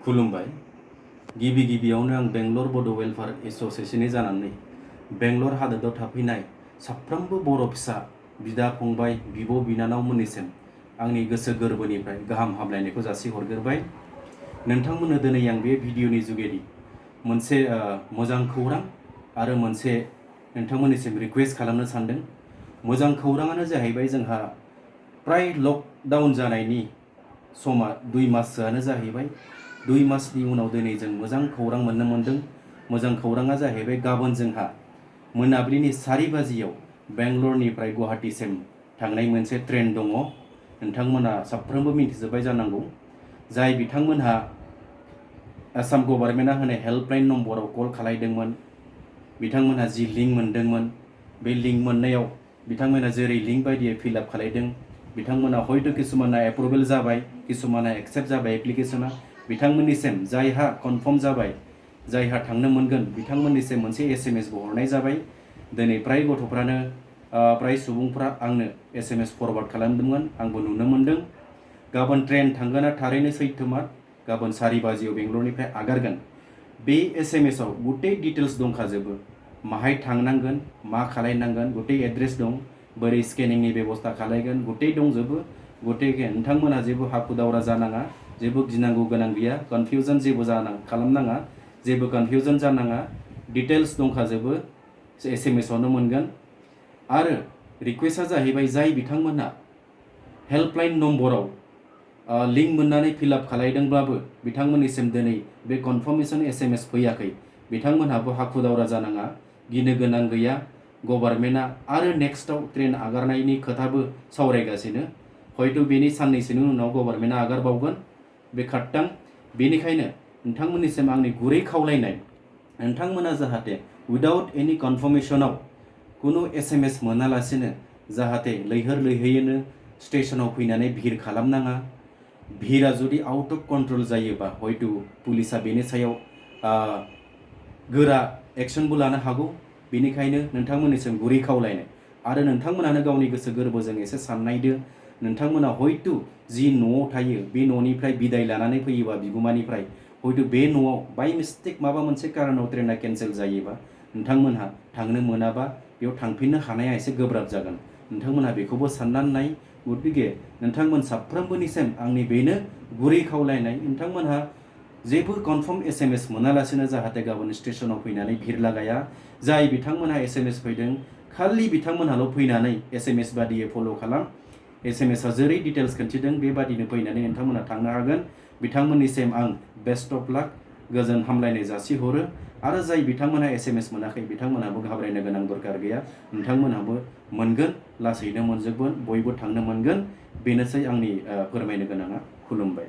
खुलुमबाय। गिबि गिबियावनो आं बेंगलर बड' वेलफेयार एस'सिएशननि जानानै बेंगलर हादोराव थाफैनाय साफ्रोमबो बर' फिसा बिदा फंबाय बिब' बिनानावमोननिसिम आंनि गोसो गोरबोनिफ्राय गाहाम हामलायनायखौ जासिहरग्रोबाय। नोंथांमोननो दिनै आं बे भिडिअनि जुगेदि मोनसे मोजां खौरां आरो मोनसे नोंथांमोननिसिम रिक्वेस्ट खालामनो सानदों। मोजां खौराङानो जाहैबाय जोंहा प्राय लकडाउन जानायनि समा 2 माससोआनो जाहैबाय। 2 मासनि उनाव दिनै जों मोजां खौरां मोननो मोनदों। मोजां खौराङा जाहैबाय गाबोन जोंहा मोनाबिलिनि 4 बाजियाव बेंगलरनिफ्राय गुवाहाटीसिम थांनाय मोनसे ट्रेन दङ। नोंथांमोना साफ्रोमबो मिथिजोब्बाय जानांगौ। जाय बिथांमोनहा आसाम गभर्नमेन्टआ होनाय हेल्पलाइन नम्बराव कल खालायदोंमोन, बिथांमोनहा जि लिंक मोनदोंमोन, बे लिंक मोननायाव बिथांमोना जेरै लिंक बायदियै फिलआप खालायदों, बिथांमोना हयथ' किसुमाना एप्रुभेल जाबाय, किसुमाना एक्सेप्ट जाबाय एप्लिकेशना। बिथांमोननिसिम जायहा कनफार्म जाबाय, जायहा थांनो मोनगोन, बिथांमोननिसिम मोनसे एसएमएसबो हरनाय जाबाय। दिनै प्राय गथ'फ्रानो प्राय सुबुंफ्रा आंनो एसएमएस फरवार्ड खालामदोंमोन, आंबो नुनो मोनदों। गाबोन ट्रेन थांगोना थारैनो सैथोमार। गाबोन 4 बाजियाव बेंगलरनिफ्राय आगारगोन। बे एसएमएसआव गुटै डिटेल्स दंखाजोबो। माहाय थांनांगोन, मा खालायनांगोन, गुटै एड्रेस दं, बोरै स्केनिंनि बेबस्था खालायगोन, गुटै दंजोबो। गतिके नोंथांमोनहा जेबो हाखु दावरा जानाङा, जेबो गिनांगौ गोनां गैया, कनफिउजन जेबो खालामनाङा, जेबो कनफिउजन जानाङा। डिटेल्स दंखाजोबो, एसएमएसआवनो मोनगोन। आरो रिक्वेस्टआ जाहैबाय जाय बिथांमोनहा हेल्पलाइन नम्बराव लिंक मोननानै फिलआप खालायदोंब्लाबो बिथांमोननिसिम दिनै बे कनफार्मेशन एसएमएस फैयाखै, बिथांमोनहाबो हाखु दावरा जानाङा, गिनो गोनां गैया। गभर्नमेन्टआ आरो नेक्स्टआव ट्रेन आगारनायनि खोथाबो सावरायगासिनो। हयथ' बेनि साननैसोनि उनाव गभर्नमेन्टआ आगारबावगोन बे खारथां। बेनिखायनो नोंथांमोननिसिम आंनि गुरै खावलायनाय, नोंथांमोना जाहाथे उइदाउट एनि कनफार्मेशनाव कुनु एसएमएस मोनालासिनो जाहाथे लैहोर लैहोरैनो स्टेशनाव फैनानै भिर खालामनाङा। भिरा जुदि आउट अफ कन्ट्रल जायोबा हयथ' पुलिसा बेनि सायाव गोरा एक्सनबो लानो हागौ। बेनिखायनो नोंथांमोननिसिम गुरै खावलायनाय। आरो नोंथांमोनानो गावनि गोसो गोरबोजों एसे साननायदो। नोंथांमोना हयथ' जि न'आव थायो बे न'निफ्राय बिदाय लानानै फैयोबा बिगुमानिफ्राय हयथ' बे न'आव बाय मिस्टेक माबा मोनसे कारनाव ट्रेना केन्सेल जायोबा नोंथांमोनहा थांनो मोनाबा बेयाव थांफिननो हानाया एसे गोब्राब जागोन। नोंथांमोनहा बेखौबो साननानै नाय। गतिके नोंथांमोन साफ्रोमबोनिसिम आंनि बेनो गुरै खावलायनाय, नोंथांमोनहा जेबो कनफार्म एसएमएस मोनालासिनो जाहाथे गाबोन स्टेशनाव फैनानै भिर लागाया। जाय बिथांमोनहा एसएमएस फैदों खालि बिथांमोनहाल' फैनानै एसएमएस बादियै फल' खालाम। एसएमएसआ जेरै डिटेल्स खिन्थिदों बेबादिनो फैनानै नोंथांमोनहा थांनो हागोन। बिथांमोननिसिम आं बेस्ट अफ लाक, गोजोन हामलायनाय जासिहरो। आरो जाय बिथांमोनहा एसएमएस मोनाखै बिथांमोनहाबो घाबरायनो गोनां दरकार गैया। नोंथांमोनहाबो मोनगोन, लासैनो मोनजोबगोन, बयबो थांनो मोनगोन। बेनोसै आंनि फोरमायनो गोनाङा। खुलुमबाय।